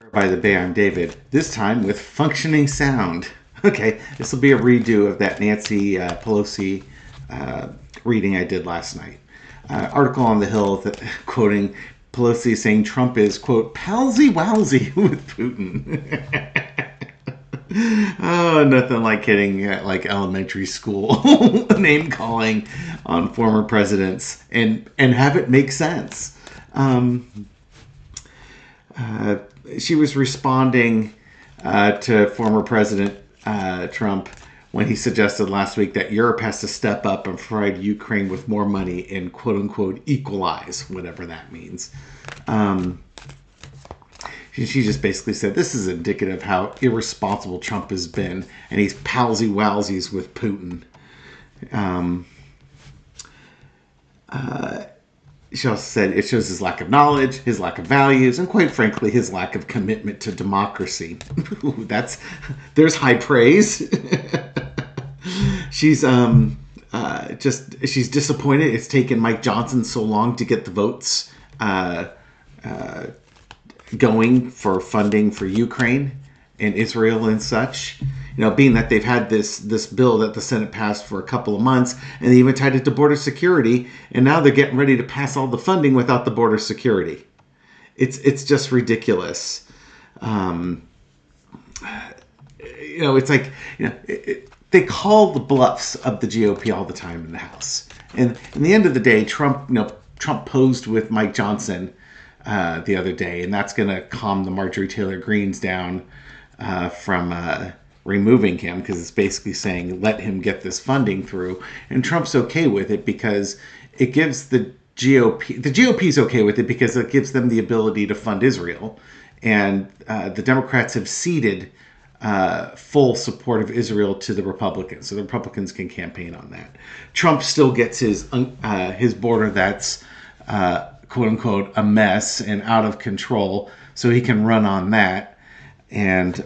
By the Bay, I'm David, this time with functioning sound. Okay, this will be a redo of that Nancy Pelosi reading I did last night. Article on the Hill that, quoting Pelosi saying Trump is, quote, palsy walsy with Putin. Oh, nothing like hitting like elementary school name calling on former presidents and have it make sense. She was responding to former President Trump when he suggested last week that Europe has to step up and provide Ukraine with more money and quote unquote equalize, whatever that means. She just basically said this is indicative of how irresponsible Trump has been, and he's palsy walsies with Putin. She also said it shows his lack of knowledge, his lack of values, and quite frankly, his lack of commitment to democracy. There's high praise. She's she's disappointed. It's taken Mike Johnson so long to get the votes going for funding for Ukraine and Israel and such. You know, being that they've had this bill that the Senate passed for a couple of months, and they even tied it to border security, and now they're getting ready to pass all the funding without the border security. It's just ridiculous. It's like, they call the bluffs of the GOP all the time in the House. And in the end of the day, Trump posed with Mike Johnson the other day, and that's going to calm the Marjorie Taylor Greenes down from removing him, because it's basically saying let him get this funding through, and Trump's okay with it because it gives the GOP's okay with it because it gives them the ability to fund Israel, and the Democrats have ceded full support of Israel to the Republicans, so the Republicans can campaign on that. Trump still gets his border that's quote unquote a mess and out of control, so he can run on that, and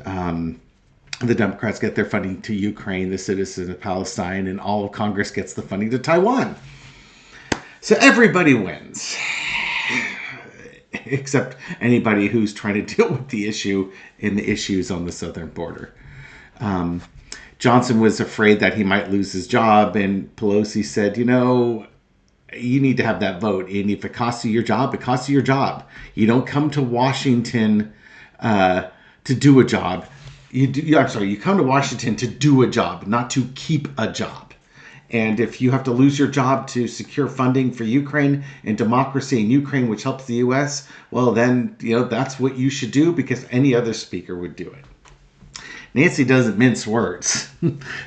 the Democrats get their funding to Ukraine, the citizens of Palestine, and all of Congress gets the funding to Taiwan. So everybody wins, except anybody who's trying to deal with the issue and the issues on the southern border. Johnson was afraid that he might lose his job, and Pelosi said, you need to have that vote, and if it costs you your job, it costs you your job. You don't come to Washington to do a job. You come to Washington to do a job, not to keep a job. And if you have to lose your job to secure funding for Ukraine and democracy in Ukraine, which helps the U.S., well, then, that's what you should do, because any other speaker would do it. Nancy doesn't mince words.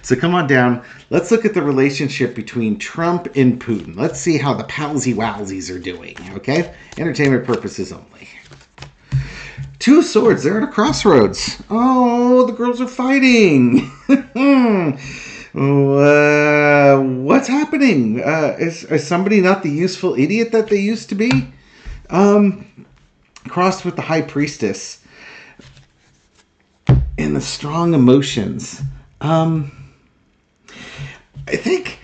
So come on down. Let's look at the relationship between Trump and Putin. Let's see how the palsy walsies are doing, okay? Entertainment purposes only. Two swords, they're at a crossroads. Oh, the girls are fighting. What's happening? Is somebody not the useful idiot that they used to be? Crossed with the high priestess. And the strong emotions. I think,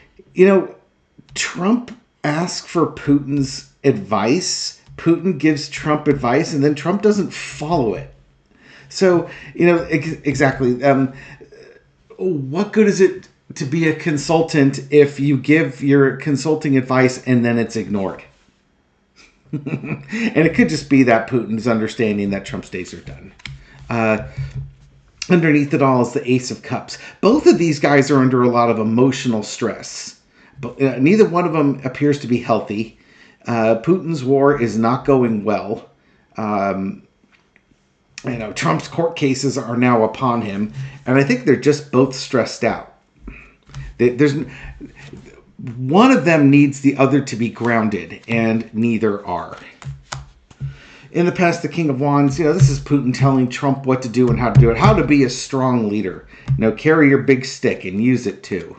Trump asked for Putin's advice. Putin gives Trump advice, and then Trump doesn't follow it. So, exactly. What good is it to be a consultant if you give your consulting advice and then it's ignored? And it could just be that Putin's understanding that Trump's days are done. Underneath it all is the Ace of Cups. Both of these guys are under a lot of emotional stress. But neither one of them appears to be healthy. Putin's war is not going well. Trump's court cases are now upon him, and I think they're just both stressed out. There's one of them needs the other to be grounded, and neither are. In the past, the King of Wands, this is Putin telling Trump what to do and how to do it, how to be a strong leader. Carry your big stick and use it too.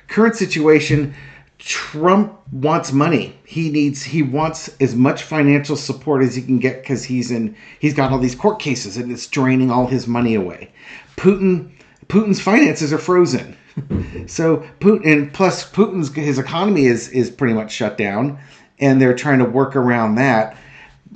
Current situation, Trump wants money. He wants as much financial support as he can get because he's got all these court cases and it's draining all his money away. Putin's finances are frozen. So his economy is pretty much shut down, and they're trying to work around that.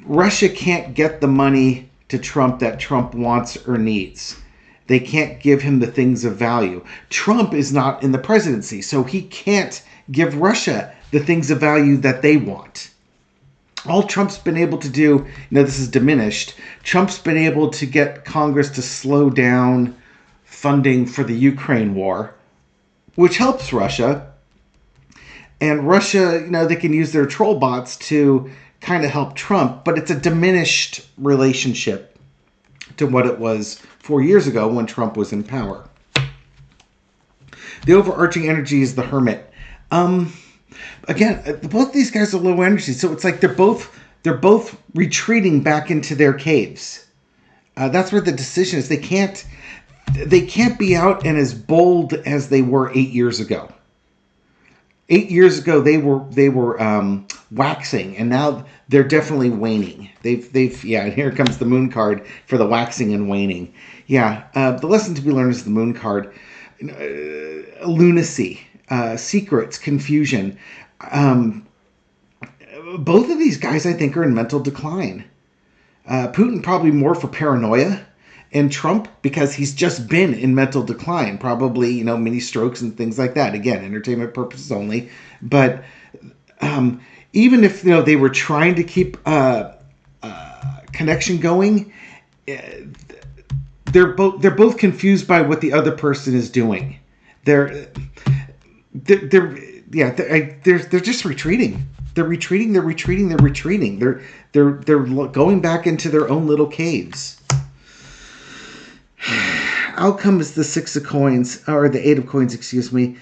Russia can't get the money to Trump that Trump wants or needs. They can't give him the things of value. Trump is not in the presidency, so he can't give Russia the things of value that they want. All Trump's been able to do, this is diminished, Trump's been able to get Congress to slow down funding for the Ukraine war, which helps Russia. And Russia, they can use their troll bots to kind of help Trump, but it's a diminished relationship to what it was 4 years ago when Trump was in power. The overarching energy is the hermit. Again, both these guys are low energy, so it's like they're both retreating back into their caves. That's where the decision is. They can't be out and as bold as they were 8 years ago. 8 years ago, they were waxing, and now they're definitely waning. And here comes the moon card for the waxing and waning. The lesson to be learned is the moon card. Lunacy, secrets, confusion. Both of these guys, I think, are in mental decline. Putin probably more for paranoia, and Trump because he's just been in mental decline, probably mini strokes and things like that. Again, entertainment purposes only. But even if they were trying to keep connection going, they're both confused by what the other person is doing. They're just retreating. They're retreating. They're going back into their own little caves. Outcome is the 6 of coins, or the 8 of coins, excuse me.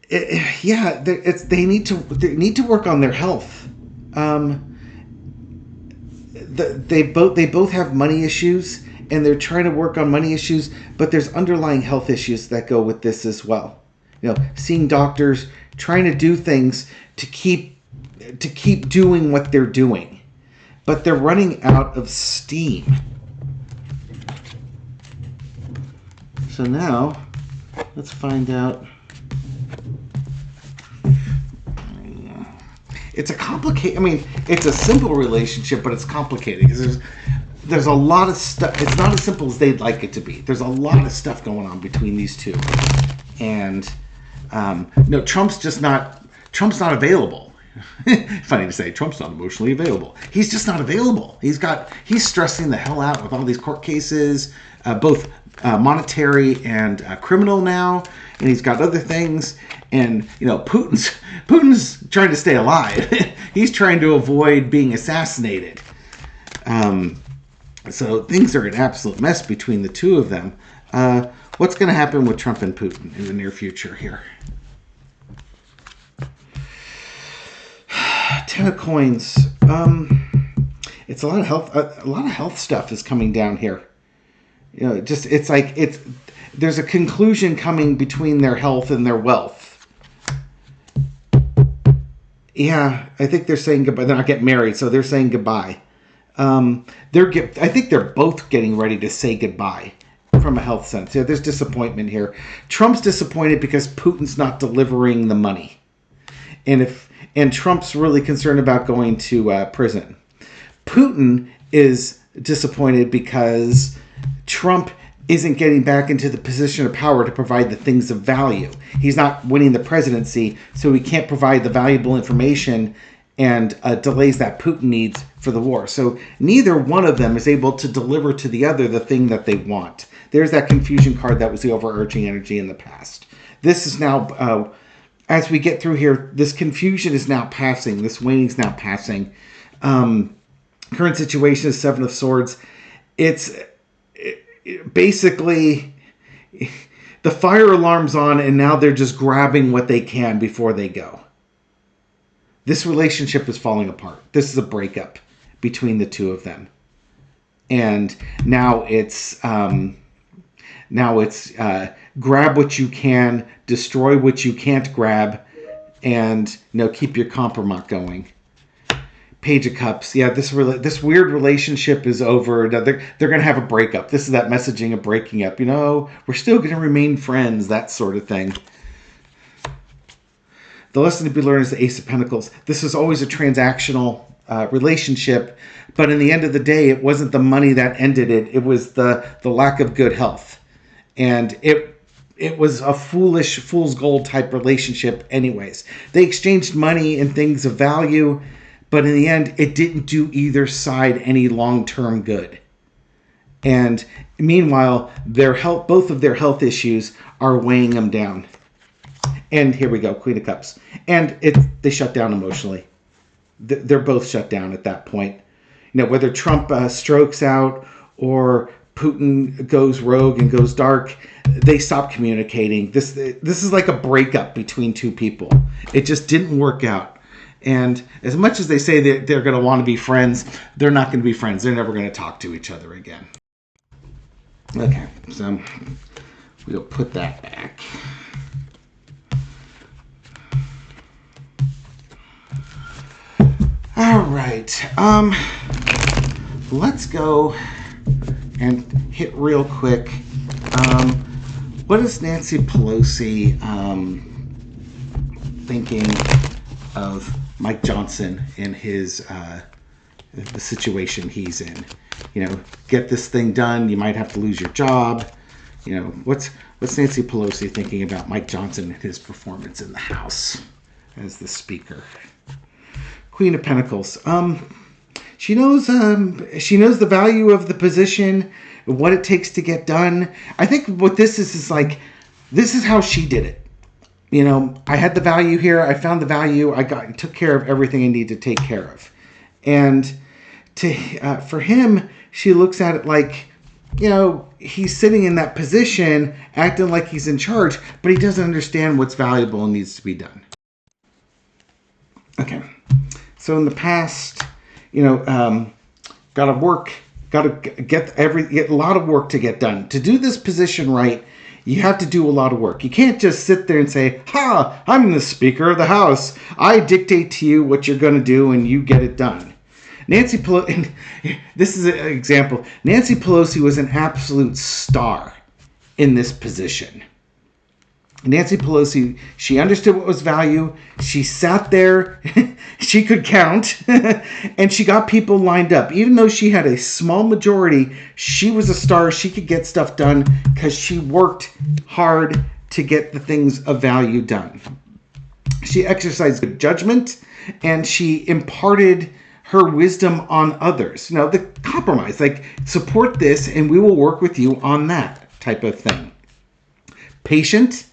They need to work on their health. They both have money issues, and they're trying to work on money issues, but there's underlying health issues that go with this as well. Seeing doctors, trying to do things to keep doing what they're doing. But they're running out of steam. So now, let's find out. It's a complicated, it's a simple relationship, but it's complicated because there's a lot of stuff. It's not as simple as they'd like it to be. There's a lot of stuff going on between these two. And, Trump's not available. Funny to say, Trump's not emotionally available. He's just not available. He's stressing the hell out with all these court cases, both monetary and criminal now, and he's got other things. And Putin's trying to stay alive. He's trying to avoid being assassinated. So things are an absolute mess between the two of them. What's going to happen with Trump and Putin in the near future here? 10 of coins. It's a lot of health stuff is coming down here. There's a conclusion coming between their health and their wealth. Yeah, I think they're saying goodbye. They're not getting married, so they're saying goodbye. I think they're both getting ready to say goodbye from a health sense. Yeah, there's disappointment here. Trump's disappointed because Putin's not delivering the money. And Trump's really concerned about going to prison. Putin is disappointed because Trump isn't getting back into the position of power to provide the things of value. He's not winning the presidency, so he can't provide the valuable information and delays that Putin needs for the war. So neither one of them is able to deliver to the other the thing that they want. There's that confusion card that was the overarching energy in the past. This is now... as we get through here, this confusion is now passing. This waning is now passing. Current situation is 7 of Swords. Basically, the fire alarm's on, and now they're just grabbing what they can before they go. This relationship is falling apart. This is a breakup between the two of them. And now it's grab what you can, destroy what you can't grab, and keep your compromise going. Page of Cups. Yeah, this weird relationship is over. They're going to have a breakup. This is that messaging of breaking up. We're still going to remain friends, that sort of thing. The lesson to be learned is the Ace of Pentacles. This is always a transactional relationship. But in the end of the day, it wasn't the money that ended it. It was the lack of good health. And it was a fool's gold type relationship anyways. They exchanged money and things of value, but in the end, it didn't do either side any long-term good. And meanwhile, both of their health issues are weighing them down. And here we go, Queen of Cups. And they shut down emotionally. They're both shut down at that point. Whether Trump strokes out or Putin goes rogue and goes dark, they stop communicating. This is like a breakup between two people. It just didn't work out. And as much as they say that they're going to want to be friends, they're not going to be friends. They're never going to talk to each other again. Okay, so we'll put that back. All right, let's go and hit real quick. What is Nancy Pelosi thinking of Mike Johnson and the situation he's in? Get this thing done. You might have to lose your job. What's Nancy Pelosi thinking about Mike Johnson and his performance in the House as the Speaker? Queen of Pentacles. She knows the value of the position, what it takes to get done. I think what this is like, this is how she did it. I had the value here. I found the value. I took care of everything I need to take care of. And for him, she looks at it like, he's sitting in that position, acting like he's in charge, but he doesn't understand what's valuable and needs to be done. Okay. So in the past, got to get a lot of work to get done. To do this position right, you have to do a lot of work. You can't just sit there and say, I'm the Speaker of the House. I dictate to you what you're going to do and you get it done. Nancy Pelosi, this is an example. Nancy Pelosi was an absolute star in this position. Nancy Pelosi, she understood what was value. She sat there, she could count, and she got people lined up. Even though she had a small majority, she was a star. She could get stuff done because she worked hard to get the things of value done. She exercised good judgment, and she imparted her wisdom on others. The compromise, like, support this, and we will work with you on that type of thing. Patient.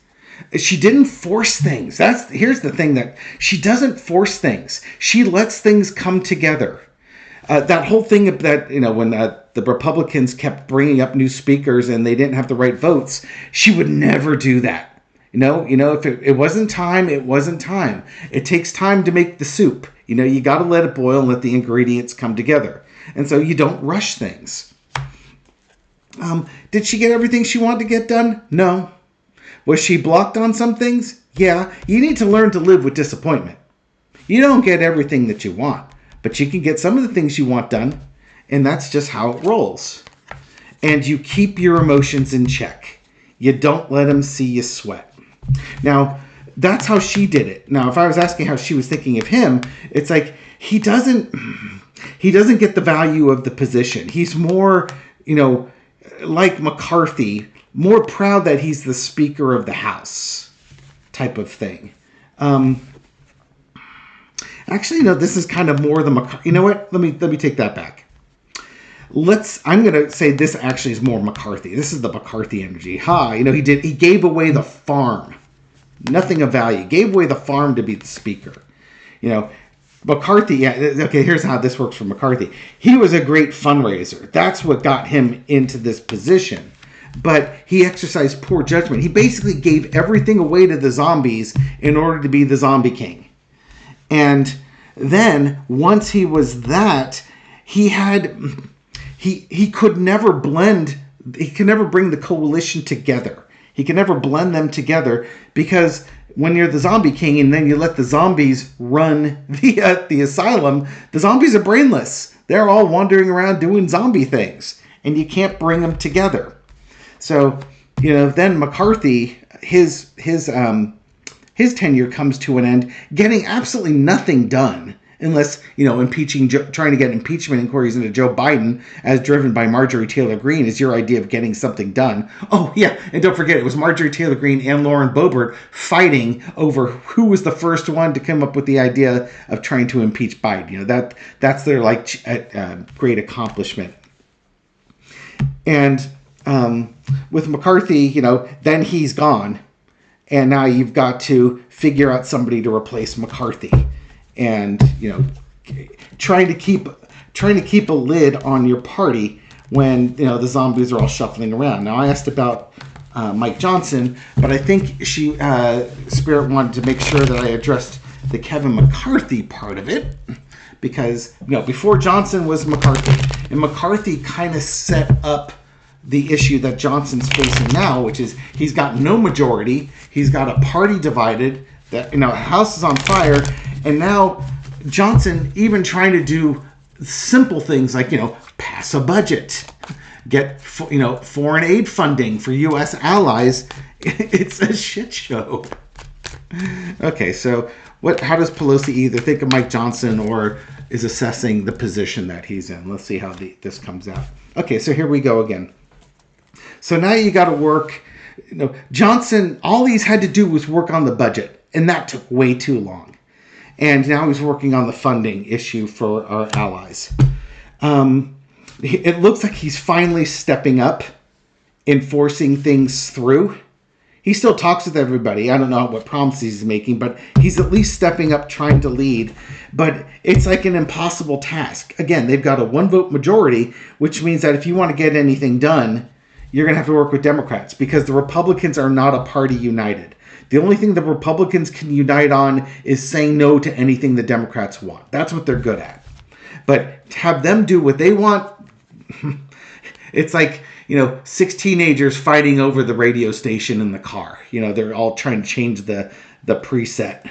She didn't force things. Here's the thing, that she doesn't force things. She lets things come together. That whole thing that, when the Republicans kept bringing up new speakers and they didn't have the right votes, she would never do that. If it wasn't time, it wasn't time. It takes time to make the soup. You got to let it boil and let the ingredients come together. And so you don't rush things. Did she get everything she wanted to get done? No. Was she blocked on some things? Yeah. You need to learn to live with disappointment. You don't get everything that you want, but you can get some of the things you want done, and that's just how it rolls. And you keep your emotions in check. You don't let them see you sweat. Now, that's how she did it. Now, if I was asking how she was thinking of him, it's like he doesn't get the value of the position. He's more, like McCarthy, more proud that he's the Speaker of the House type of thing. Actually, this is kind of more the McCarthy. You know what? Let me take that back. I'm going to say this actually is more McCarthy. This is the McCarthy energy. He gave away the farm. Nothing of value. Gave away the farm to be the Speaker. McCarthy, okay, here's how this works for McCarthy. He was a great fundraiser. That's what got him into this position. But he exercised poor judgment. He basically gave everything away to the zombies in order to be the zombie king. And then once he was that, he could never blend. He could never bring the coalition together. He could never blend them together, because when you're the zombie king and then you let the zombies run the asylum, the zombies are brainless. They're all wandering around doing zombie things, and you can't bring them together. So, then McCarthy, his tenure comes to an end, getting absolutely nothing done Unless, trying to get impeachment inquiries into Joe Biden as driven by Marjorie Taylor Greene is your idea of getting something done. Oh, yeah, and don't forget, it was Marjorie Taylor Greene and Lauren Boebert fighting over who was the first one to come up with the idea of trying to impeach Biden. That's their, great accomplishment. And with McCarthy, then he's gone. And now you've got to figure out somebody to replace McCarthy. And trying to keep a lid on your party when the zombies are all shuffling around. Now I asked about Mike Johnson, but I think Spirit wanted to make sure that I addressed the Kevin McCarthy part of it, because before Johnson was McCarthy, and McCarthy kind of set up the issue that Johnson's facing now, which is he's got no majority, he's got a party divided, that House is on fire. And now Johnson even trying to do simple things like, pass a budget, get, foreign aid funding for U.S. allies. It's a shit show. Okay, so how does Pelosi either think of Mike Johnson or is assessing the position that he's in? Let's see how this comes out. Okay, so here we go again. So now you got to work. Johnson, all he's had to do was work on the budget, and that took way too long. And now he's working on the funding issue for our allies. It looks like he's finally stepping up, enforcing things through. He still talks with everybody. I don't know what promises he's making, but he's at least stepping up, trying to lead. But it's like an impossible task. Again, they've got a one-vote majority, which means that if you want to get anything done, you're going to have to work with Democrats, because the Republicans are not a party united. The only thing the Republicans can unite on is saying no to anything the Democrats want. That's what they're good at. But to have them do what they want, it's like, 6 teenagers fighting over the radio station in the car. They're all trying to change the preset.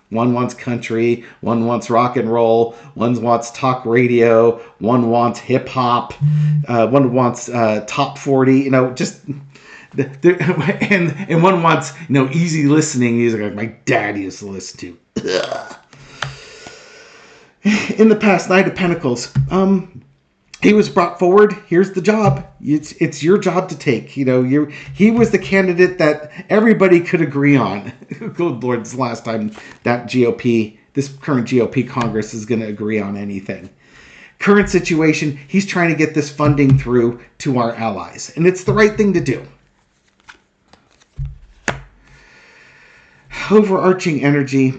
One wants country, one wants rock and roll, one wants talk radio, one wants hip hop, one wants top 40, and one wants, easy listening music like my dad used to listen to. In the past, Knight of Pentacles, he was brought forward. Here's the job. It's your job to take. He was the candidate that everybody could agree on. Good Lord, it's the last time that this current GOP Congress is going to agree on anything. Current situation, he's trying to get this funding through to our allies, and it's the right thing to do. Overarching energy.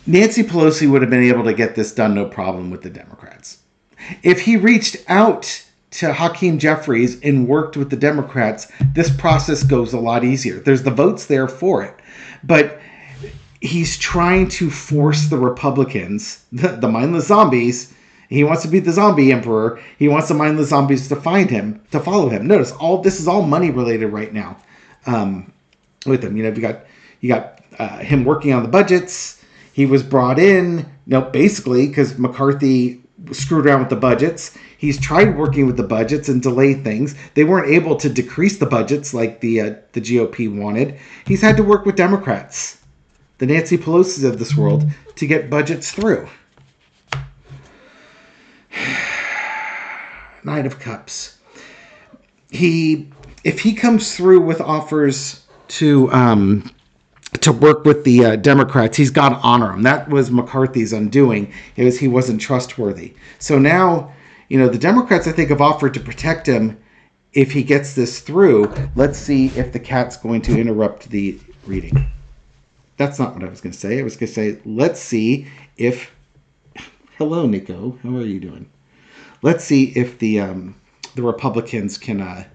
Nancy Pelosi would have been able to get this done no problem with the Democrats. If he reached out to Hakeem Jeffries and worked with the Democrats, this process goes a lot easier. There's the votes there for it. But he's trying to force the Republicans, the mindless zombies. He wants to be the zombie emperor. He wants the mindless zombies to follow him. Notice this is all money related right now. With him, you got him working on the budgets. He was brought in, basically because McCarthy screwed around with the budgets. He's tried working with the budgets and delayed things. They weren't able to decrease the budgets like the GOP wanted. He's had to work with Democrats, the Nancy Pelosi's of this world, to get budgets through. Knight of Cups. If he comes through with offers to work with the Democrats, he's got to honor them. That was McCarthy's undoing. He wasn't trustworthy. So now, the Democrats, I think, have offered to protect him if he gets this through. Let's see if the cat's going to interrupt the reading. That's not what I was going to say. I was going to say, let's see if... Hello, Nico. How are you doing? Let's see if the Republicans can...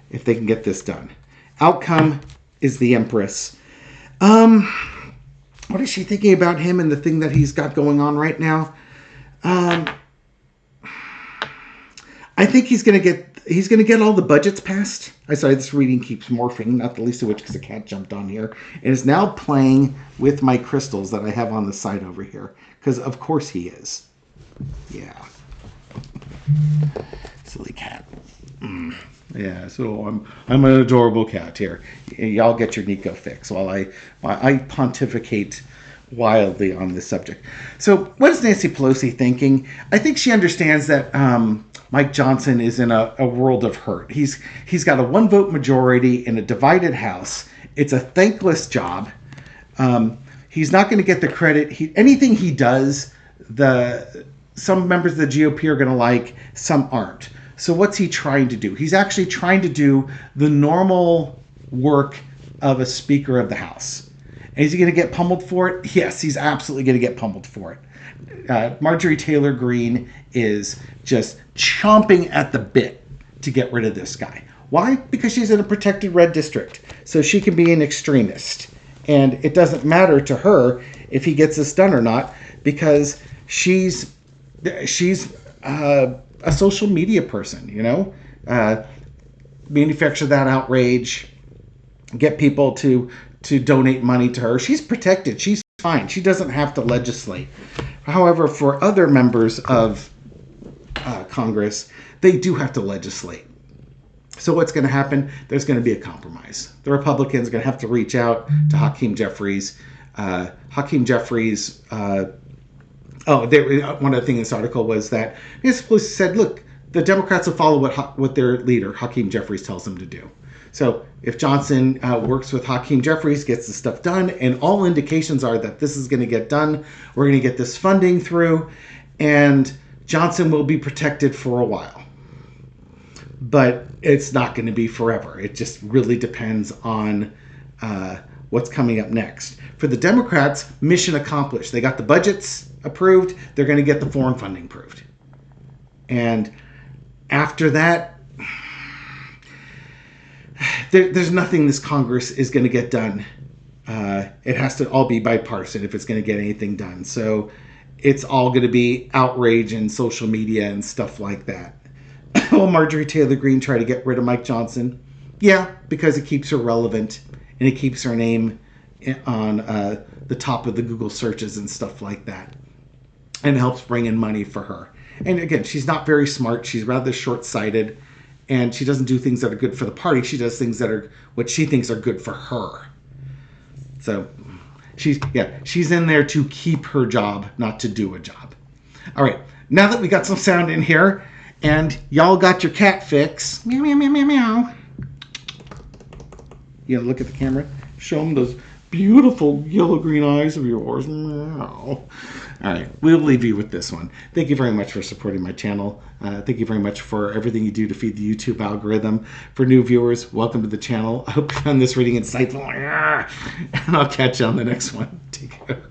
if they can get this done. Outcome is the Empress. What is she thinking about him and the thing that he's got going on right now? I think he's going to get all the budgets passed. I'm sorry, this reading keeps morphing, not the least of which because the cat jumped on here. And is now playing with my crystals that I have on the side over here. Because of course he is. Yeah. Silly cat. Yeah, so I'm an adorable cat here. Y'all get your Nico fix while I pontificate wildly on this subject. So, what is Nancy Pelosi thinking? I think she understands that Mike Johnson is in a world of hurt. He's got a one vote majority in a divided House. It's a thankless job. He's not going to get the credit. Anything he does, some members of the GOP are going to like, some aren't. So what's he trying to do? He's actually trying to do the normal work of a Speaker of the House. And is he going to get pummeled for it? Yes, he's absolutely going to get pummeled for it. Marjorie Taylor Greene is just chomping at the bit to get rid of this guy. Why? Because she's in a protected red district. So she can be an extremist. And it doesn't matter to her if he gets this done or not, because she's a social media person, manufacture that outrage, get people to donate money to her. She's protected. She's fine. She doesn't have to legislate. However, for other members of Congress, they do have to legislate. So what's going to happen? There's going to be a compromise. The Republicans are going to have to reach out to Hakeem Jeffries. Hakeem Jeffries... one of the things in this article was that Nancy Pelosi said, look, the Democrats will follow what their leader, Hakeem Jeffries, tells them to do. So if Johnson works with Hakeem Jeffries, gets the stuff done, and all indications are that this is going to get done, we're going to get this funding through, and Johnson will be protected for a while. But it's not going to be forever. It just really depends on what's coming up next. For the Democrats, mission accomplished. They got the budgets approved. They're going to get the foreign funding approved. And after that, there's nothing this Congress is going to get done. It has to all be bipartisan if it's going to get anything done. So it's all going to be outrage and social media and stuff like that. Will Marjorie Taylor Greene try to get rid of Mike Johnson? Yeah, because it keeps her relevant and it keeps her name on the top of the Google searches and stuff like that. And helps bring in money for her. And again, she's not very smart. She's rather short-sighted. And she doesn't do things that are good for the party. She does things that are what she thinks are good for her. So she's in there to keep her job, not to do a job. All right, now that we got some sound in here, and y'all got your cat fix. Meow, meow, meow, meow, meow. Look at the camera. Show them those beautiful yellow-green eyes of yours. Meow. All right, we'll leave you with this one. Thank you very much for supporting my channel. Thank you very much for everything you do to feed the YouTube algorithm. For new viewers, welcome to the channel. I hope you found this reading insightful. And I'll catch you on the next one. Take care.